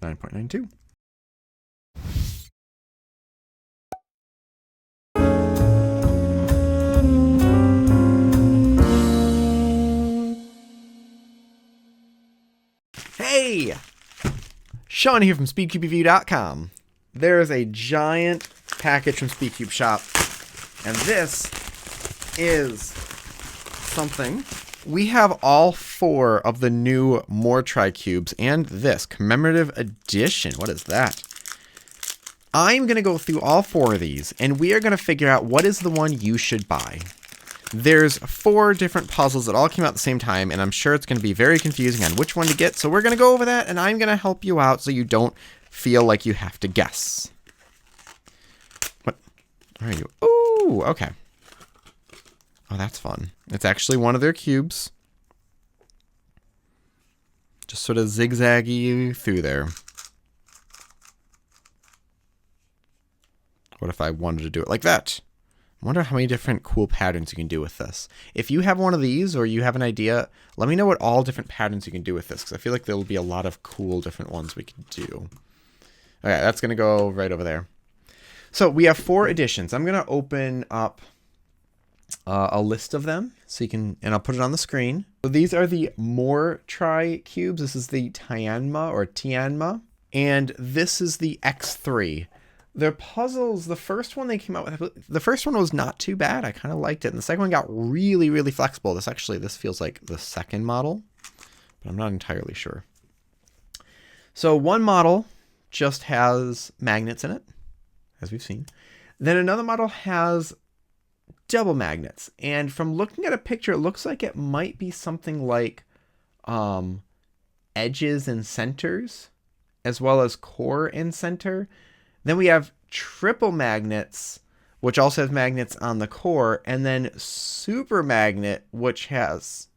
9.92. Hey! Sean here from SpeedCubeReview.com. There is a giant package from SpeedCube Shop, and this is something. We have all 4 of the new MoreTry cubes and this commemorative edition. What is that? I'm going to go through all 4 of these, and we are going to figure out what is the one you should buy. There's 4 different puzzles that all came out at the same time, and I'm sure it's going to be very confusing on which one to get, so we're going to go over that, and I'm going to help you out so you don't feel like you have to guess. What? Where are you? Ooh, okay. Oh, that's fun. It's actually one of their cubes. Just sort of zigzaggy through there. What if I wanted to do it like that? I wonder how many different cool patterns you can do with this. If you have one of these or you have an idea, let me know what all different patterns you can do with this, because I feel like there will be a lot of cool different ones we can do. Okay, that's going to go right over there. So we have 4 editions. I'm going to open up a list of them so you can, and I'll put it on the screen. So these are the MoreTry cubes. This is the TianMa or TianMa, and this is the X3. Their puzzles, the first one they came out with, the first one was not too bad. I kind of liked it. And the second one got really, really flexible. This feels like the second model, but I'm not entirely sure. So one model just has magnets in it, as we've seen. Then another model has double magnets. And from looking at a picture, it looks like it might be something like edges and centers, as well as core and center. Then we have triple magnets, which also has magnets on the core, and then super magnet, which has,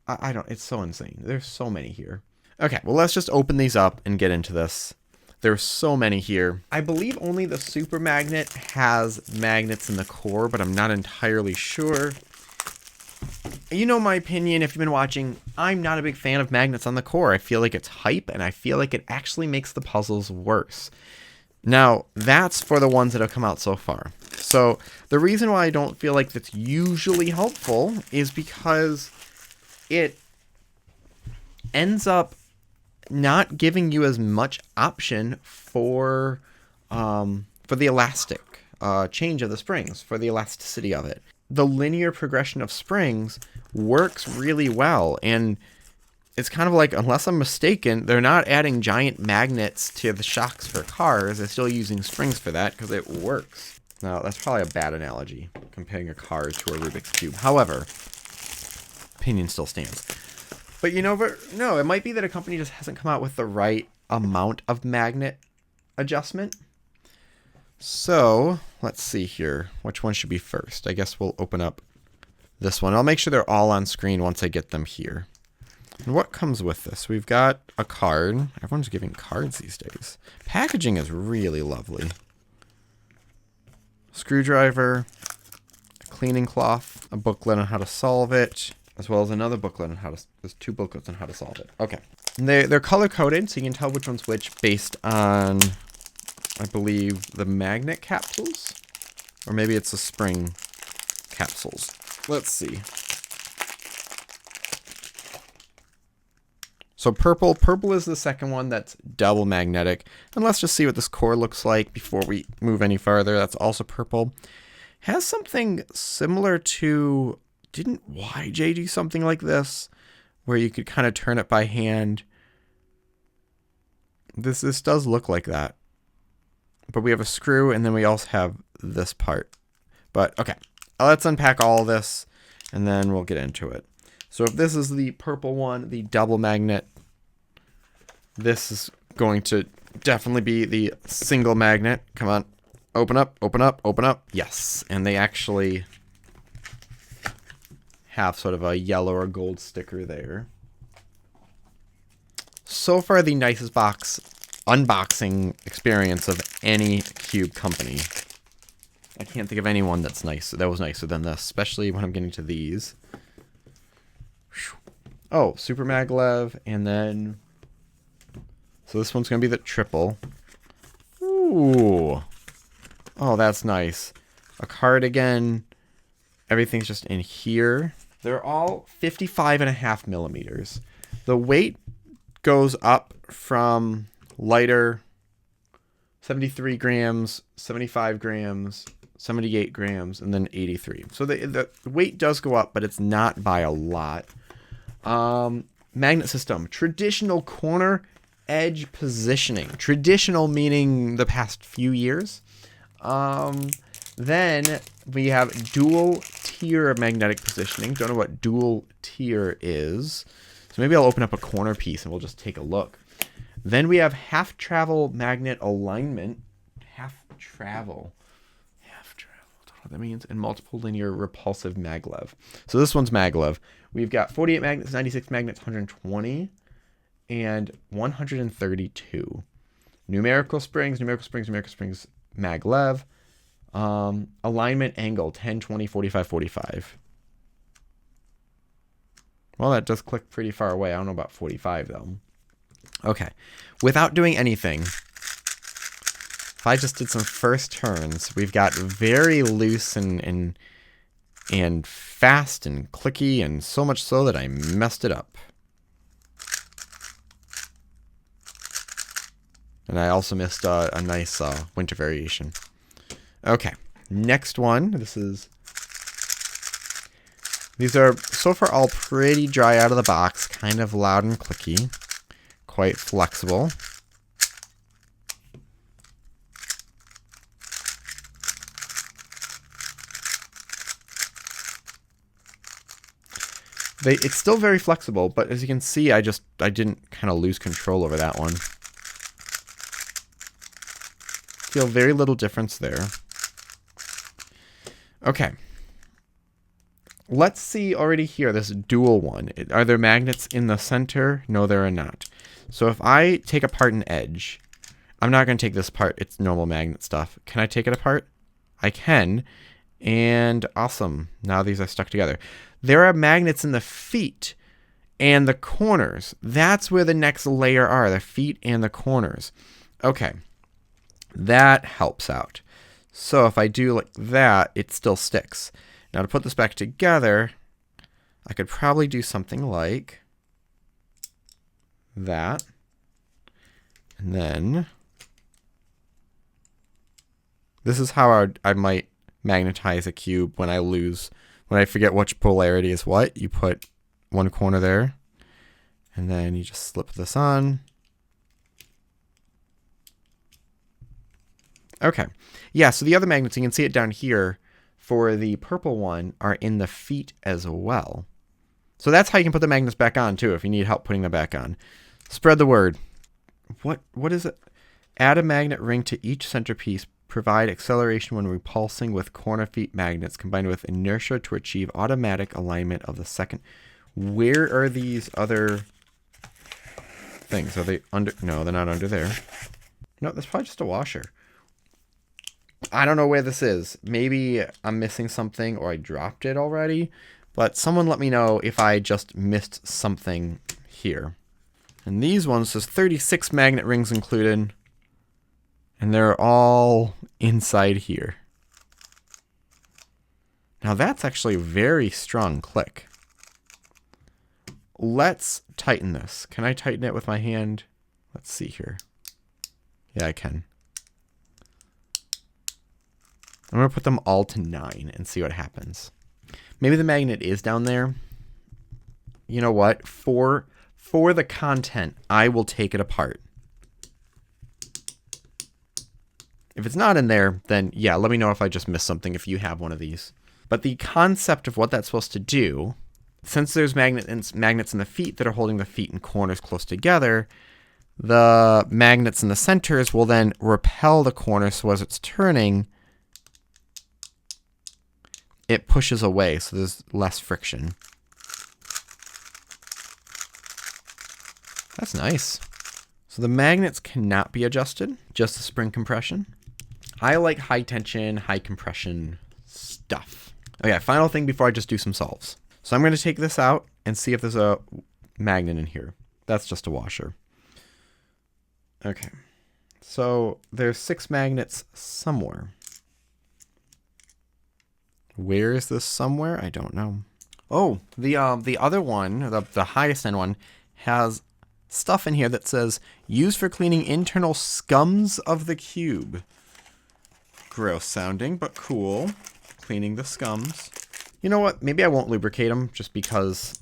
I don't, it's so insane. There's so many here. Okay, well, let's just open these up and get into this. There's so many here. I believe only the super magnet has magnets in the core, but I'm not entirely sure. You know my opinion if you've been watching. I'm not a big fan of magnets on the core. I feel like it's hype, and I feel like it actually makes the puzzles worse. Now, that's for the ones that have come out so far. So the reason why I don't feel like that's usually helpful is because it ends up not giving you as much option for the elastic change of the springs, for the elasticity of it. The linear progression of springs works really well, and it's kind of like, unless I'm mistaken, they're not adding giant magnets to the shocks for cars. They're still using springs for that because it works. Now, that's probably a bad analogy, comparing a car to a Rubik's Cube. However, opinion still stands. But you know, no, it might be that a company just hasn't come out with the right amount of magnet adjustment. So, let's see here. Which one should be first? I guess we'll open up this one. I'll make sure they're all on screen once I get them here. And what comes with this? We've got a card. Everyone's giving cards these days. Packaging is really lovely. Screwdriver, a cleaning cloth, a booklet on how to solve it, as well as another booklet on how to, there's 2 booklets on how to solve it. Okay. And they're color coded, so you can tell which one's which based on, I believe, the magnet capsules, or maybe it's the spring capsules. Let's see. So purple is the second one that's double magnetic. And let's just see what this core looks like before we move any farther. That's also purple. Has something similar to, didn't YJ do something like this? Where you could kind of turn it by hand. This does look like that. But we have a screw, and then we also have this part. But okay, let's unpack all of this, and then we'll get into it. So if this is the purple one, the double magnet, this is going to definitely be the single magnet. Come on. Open up, open up, open up. Yes. And they actually have sort of a yellow or gold sticker there. So far, the nicest unboxing experience of any cube company. I can't think of anyone that was nicer than this, especially when I'm getting to these. Oh, Super Maglev, and then So this one's going to be the triple. Ooh. Oh, that's nice. A cardigan. Everything's just in here. They're all 55.5 millimeters. The weight goes up from lighter 73 grams, 75 grams, 78 grams, and then 83. So the weight does go up, but it's not by a lot. Magnet system. Traditional corner edge positioning. Traditional meaning the past few years. Then we have dual tier magnetic positioning. Don't know what dual tier is. So maybe I'll open up a corner piece and we'll just take a look. Then we have half travel magnet alignment. Half travel. Don't know what that means. And multiple linear repulsive maglev. So this one's maglev. We've got 48 magnets, 96 magnets, 120, and 132. Numerical springs, maglev. Alignment angle 10, 20, 45, 45. Well, that does click pretty far away. I don't know about 45 though. Okay. Without doing anything, if I just did some first turns, we've got very loose and fast and clicky, and so much so that I messed it up. And I also missed a nice winter variation. Okay, next one. These are so far all pretty dry out of the box, kind of loud and clicky, quite flexible. It's still very flexible, but as you can see, I didn't kind of lose control over that one. Feel very little difference there. Okay. Let's see already here, this dual one. Are there magnets in the center? No, there are not. So if I take apart an edge, I'm not going to take this apart. It's normal magnet stuff. Can I take it apart? I can. And awesome. Now these are stuck together. There are magnets in the feet and the corners. That's where the next layer are, the feet and the corners. Okay. That helps out. So if I do like that, it still sticks. Now to put this back together, I could probably do something like that. And then this is how I might magnetize a cube when I forget which polarity is what. You put one corner there, and then you just slip this on. Okay. Yeah, so the other magnets, you can see it down here for the purple one, are in the feet as well. So that's how you can put the magnets back on too, if you need help putting them back on. Spread the word. What is it? Add a magnet ring to each centerpiece. Provide acceleration when repulsing with corner feet magnets combined with inertia to achieve automatic alignment of the second. Where are these other things? Are they under? No, they're not under there. No, that's probably just a washer. I don't know where this is. Maybe I'm missing something or I dropped it already. But someone let me know if I just missed something here. And these ones, there's 36 magnet rings included. And they're all inside here. Now that's actually a very strong click. Let's tighten this. Can I tighten it with my hand? Let's see here. Yeah, I can. I'm going to put them all to 9 and see what happens. Maybe the magnet is down there. You know what? For the content, I will take it apart. If it's not in there, then yeah, let me know if I just missed something if you have one of these. But the concept of what that's supposed to do, since there's magnets in the feet that are holding the feet and corners close together, the magnets in the centers will then repel the corners, so as it's turning, it pushes away, so there's less friction. That's nice. So the magnets cannot be adjusted, just the spring compression. I like high tension, high compression stuff. Okay, final thing before I just do some solves. So I'm going to take this out and see if there's a magnet in here. That's just a washer. Okay. So there's 6 magnets somewhere. Where is this somewhere? I don't know. Oh, the other one, the highest end one, has stuff in here that says used for cleaning internal scums of the cube. Gross sounding, but cool. Cleaning the scums. You know what? Maybe I won't lubricate them just because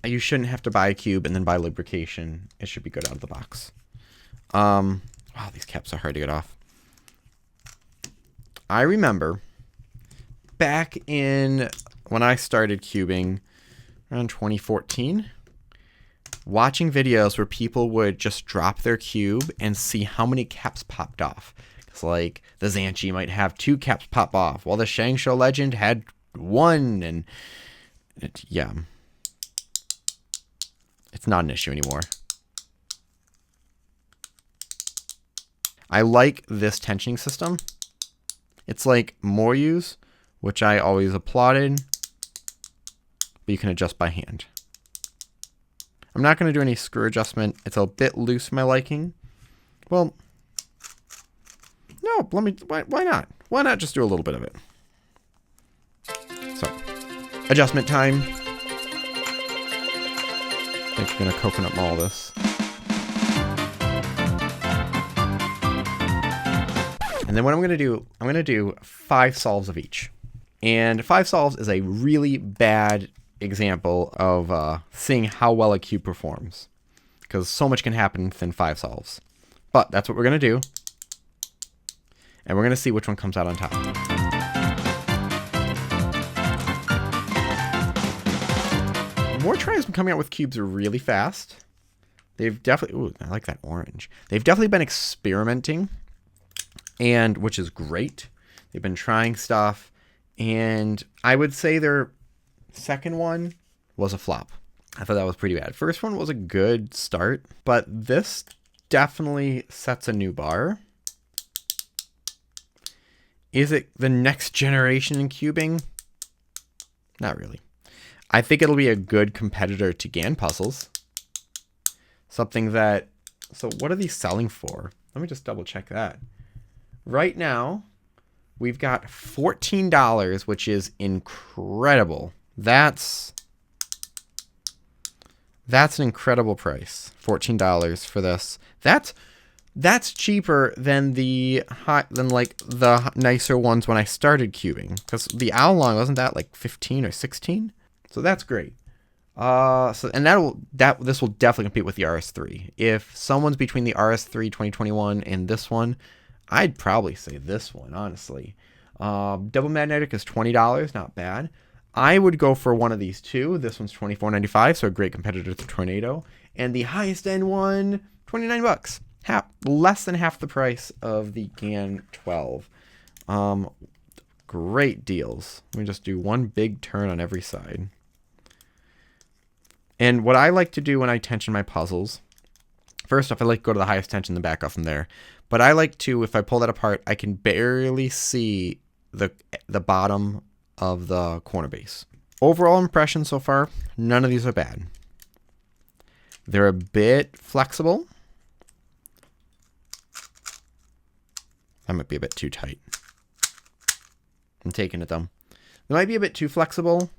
you shouldn't have to buy a cube and then buy lubrication. It should be good out of the box. Wow, these caps are hard to get off. I remember back in when I started cubing around 2014, watching videos where people would just drop their cube and see how many caps popped off. It's like the Zanchi might have 2 caps pop off, while the Shangsho Legend had 1, and yeah. It's not an issue anymore. I like this tensioning system. It's like Moryu's, which I always applauded, but you can adjust by hand. I'm not going to do any screw adjustment. It's a bit loose for my liking. Well, no, why not? Why not just do a little bit of it? So, adjustment time. I think we're going to coconut mall this. And then what I'm going to do 5 solves of each. And 5 solves is a really bad example of seeing how well a cube performs, because so much can happen within 5 solves. But that's what we're going to do. And we're going to see which one comes out on top. MoreTry has been coming out with cubes really fast. They've definitely... Ooh, I like that orange. They've definitely been experimenting, and which is great. They've been trying stuff, and I would say their second one was a flop. I thought that was pretty bad. First one was a good start, but this definitely sets a new bar. Is it the next generation in cubing? Not really. I think it'll be a good competitor to GAN puzzles. Something that... So what are these selling for? Let me just double check that. Right now, we've got $14, which is incredible. That's an incredible price. $14 for this. That's cheaper than the nicer ones when I started cubing, because the Owl wasn't that like 15 or 16. So that's great. This will definitely compete with the RS3. If someone's between the RS3 2021 and this one, I'd probably say this one, honestly. Double magnetic is $20, not bad. I would go for one of these two. This one's $24.95, so a great competitor to Tornado. And the highest end one, $29. Less than half the price of the GAN 12. Great deals. Let me just do one big turn on every side. And what I like to do when I tension my puzzles, first off, I like to go to the highest tension and back up from there. But I like to, if I pull that apart, I can barely see the bottom of the corner base. Overall impression so far, none of these are bad. They're a bit flexible. That might be a bit too tight. I'm taking it though. They might be a bit too flexible.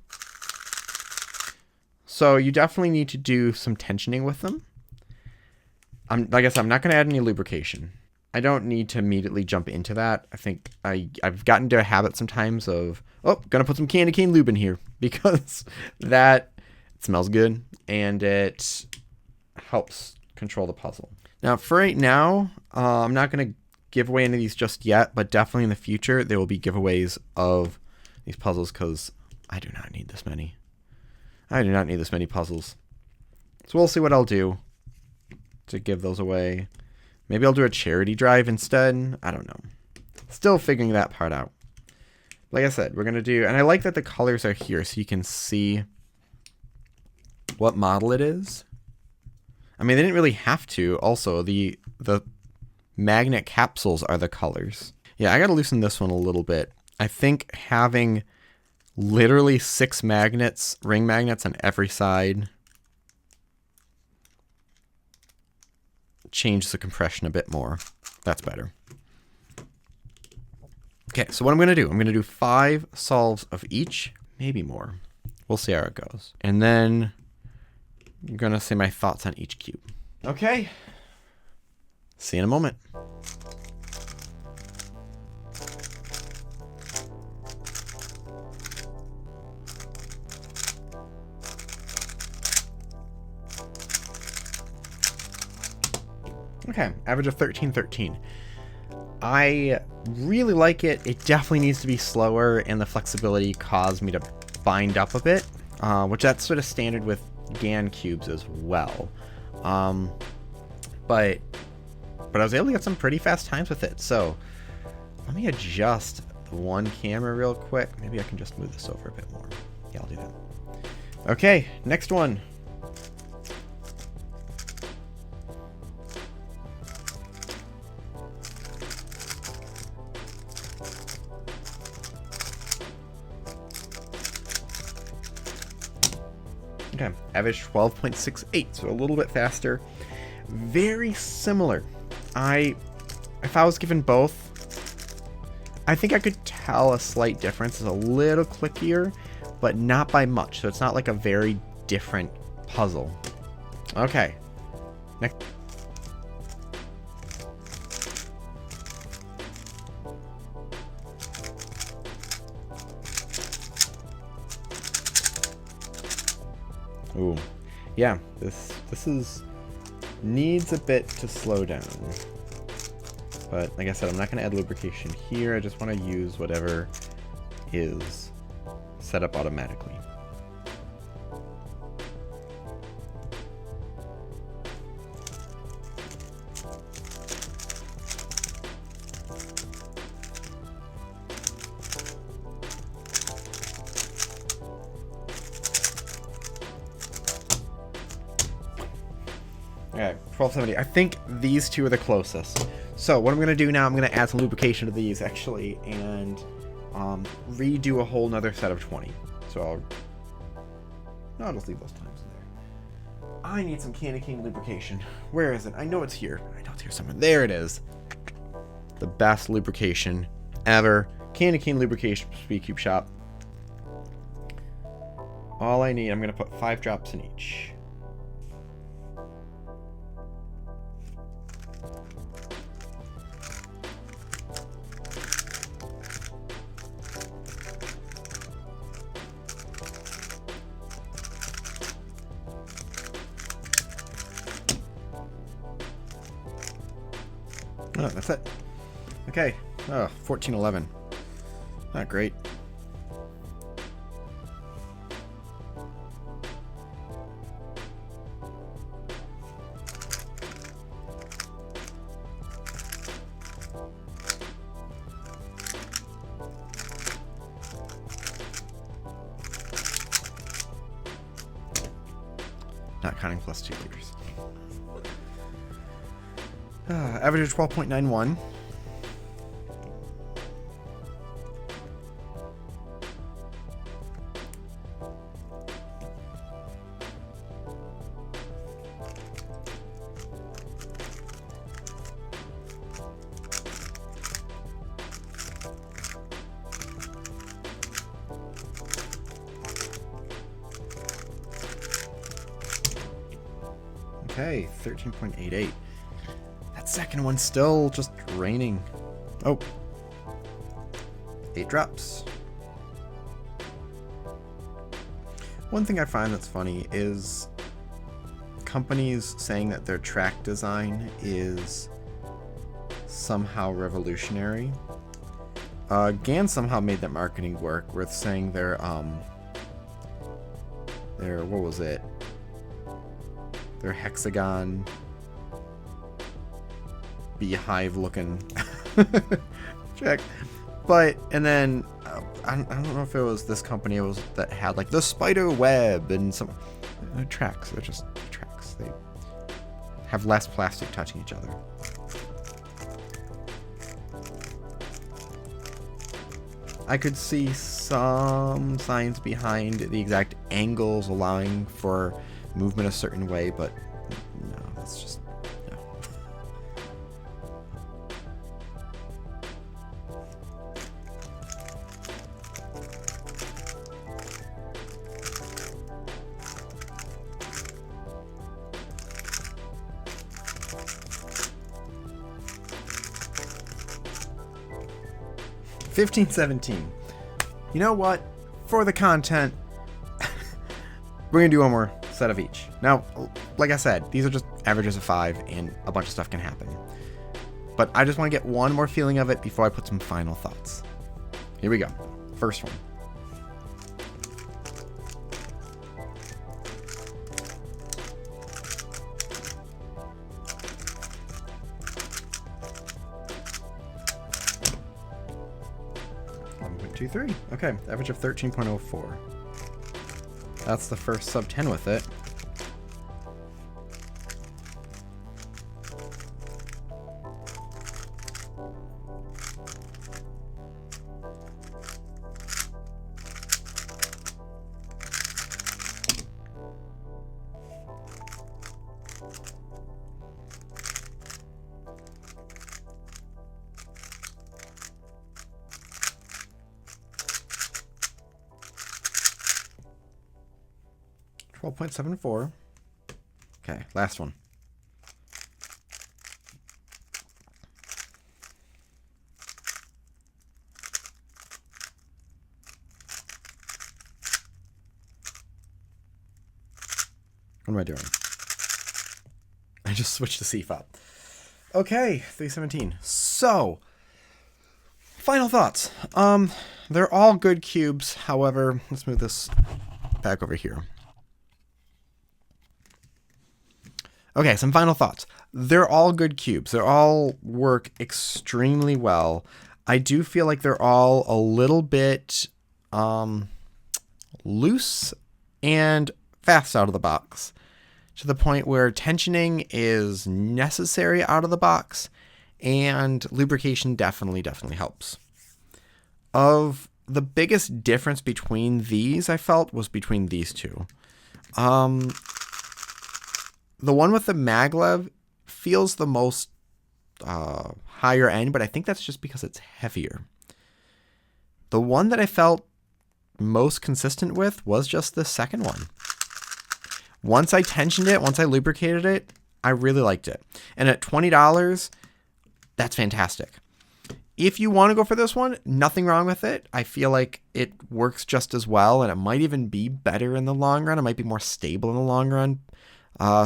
So you definitely need to do some tensioning with them. Like I said, I'm not going to add any lubrication. I don't need to immediately jump into that. I think I've gotten into a habit sometimes of, gonna put some candy cane lube in here, because it smells good and it helps control the puzzle. Now, for right now, I'm not going to give away any of these just yet, but definitely in the future, there will be giveaways of these puzzles, because I do not need this many. I do not need this many puzzles. So we'll see what I'll do to give those away. Maybe I'll do a charity drive instead. I don't know. Still figuring that part out. Like I said, we're going to do... And I like that the colors are here so you can see what model it is. I mean, they didn't really have to. Also, the magnet capsules are the colors. Yeah, I got to loosen this one a little bit. I think having literally 6 magnets, ring magnets on every side, change the compression a bit more. That's better. Okay, so what I'm going to do, I'm going to do 5 solves of each, maybe more. We'll see how it goes. And then I'm going to say my thoughts on each cube. Okay. See you in a moment. Okay, average of 1313. I really like it. It definitely needs to be slower, and the flexibility caused me to bind up a bit, which that's sort of standard with GAN cubes as well. But I was able to get some pretty fast times with it. So let me adjust the one camera real quick. Maybe I can just move this over a bit more. Yeah, I'll do that. Okay, next one. Okay, average 12.68, so a little bit faster. Very similar. If I was given both, I think I could tell a slight difference. It's a little clickier, but not by much. So it's not like a very different puzzle. Okay, next. Ooh, yeah, this needs a bit to slow down. But like I said, I'm not going to add lubrication here. I just want to use whatever is set up automatically. Alright, 1270. I think these two are the closest. So what I'm going to do now, I'm going to add some lubrication to these actually, and redo a whole nother set of 20. So I'll just leave those times in there. I need some Candy King lubrication. Where is it? I know it's here. I know it's here somewhere. There it is. The best lubrication ever. Candy King lubrication, Speed Cube Shop. All I need, I'm going to put 5 drops in each. Oh, that's it. Okay. Oh, 1411. Not great. Not counting plus 2 liters. Average of 12.91. Okay, 13.88. That second one's still just raining. Oh. 8 drops. One thing I find that's funny is companies saying that their track design is somehow revolutionary. GAN somehow made that marketing work with saying their what was it? Their hexagon beehive looking track. But and then I don't know if it was this company that had like the spider web and some tracks. They're just tracks. They have less plastic touching each other. I could see some science behind the exact angles allowing for movement a certain way, but no, it's just no. 1517. You know what? For the content, we're going to do one more set of each. Now, like I said, these are just averages of 5, and a bunch of stuff can happen. But I just want to get one more feeling of it before I put some final thoughts. Here we go. First one. Two, three. Okay, average of 13.04. That's the first sub 10 with it. .74. Okay, last one. What am I doing? I just switched to CFOP. Okay, 317. So, final thoughts. They're all good cubes. However, let's move this back over here. Okay, some final thoughts. They're all good cubes. They all work extremely well. I do feel like they're all a little bit loose and fast out of the box, to the point where tensioning is necessary out of the box, and lubrication definitely helps. Of the biggest difference between these, I felt, was between these two. The one with the maglev feels the most higher end, but I think that's just because it's heavier. The one that I felt most consistent with was just the second one. Once I tensioned it, once I lubricated it, I really liked it. And at $20, that's fantastic. If you want to go for this one, nothing wrong with it. I feel like it works just as well, and it might even be better in the long run. It might be more stable in the long run.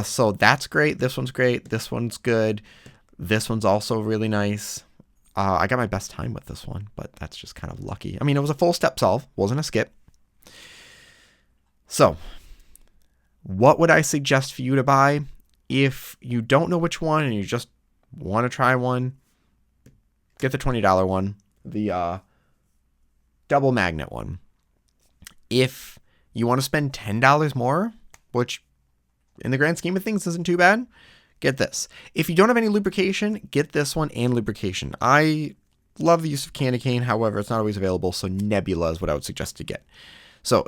So that's great. This one's great. This one's good. This one's also really nice. I got my best time with this one, but that's just kind of lucky. I mean, it was a full step solve. Wasn't a skip. So what would I suggest for you to buy? If you don't know which one and you just want to try one, get the $20 one, the double magnet one. If you want to spend $10 more, which in the grand scheme of things isn't too bad, get this. If you don't have any lubrication, get this one and lubrication. I love the use of candy cane, however, it's not always available, so Nebula is what I would suggest to get. So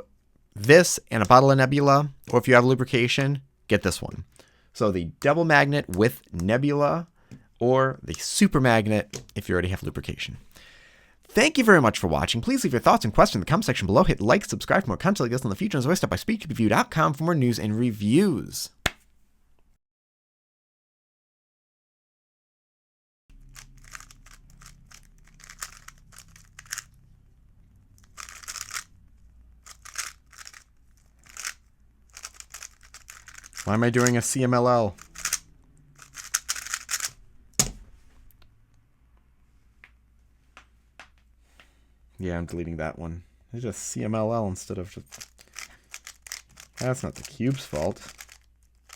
this and a bottle of Nebula, or if you have lubrication, get this one. So the double magnet with Nebula, or the super magnet if you already have lubrication. Thank you very much for watching. Please leave your thoughts and questions in the comment section below. Hit like, subscribe for more content like this in the future, and as always, stop by speedtubeview.com for more news and reviews. Why am I doing a CMLL? Yeah, I'm deleting that one. It's just CMLL instead of just... That's not the cube's fault.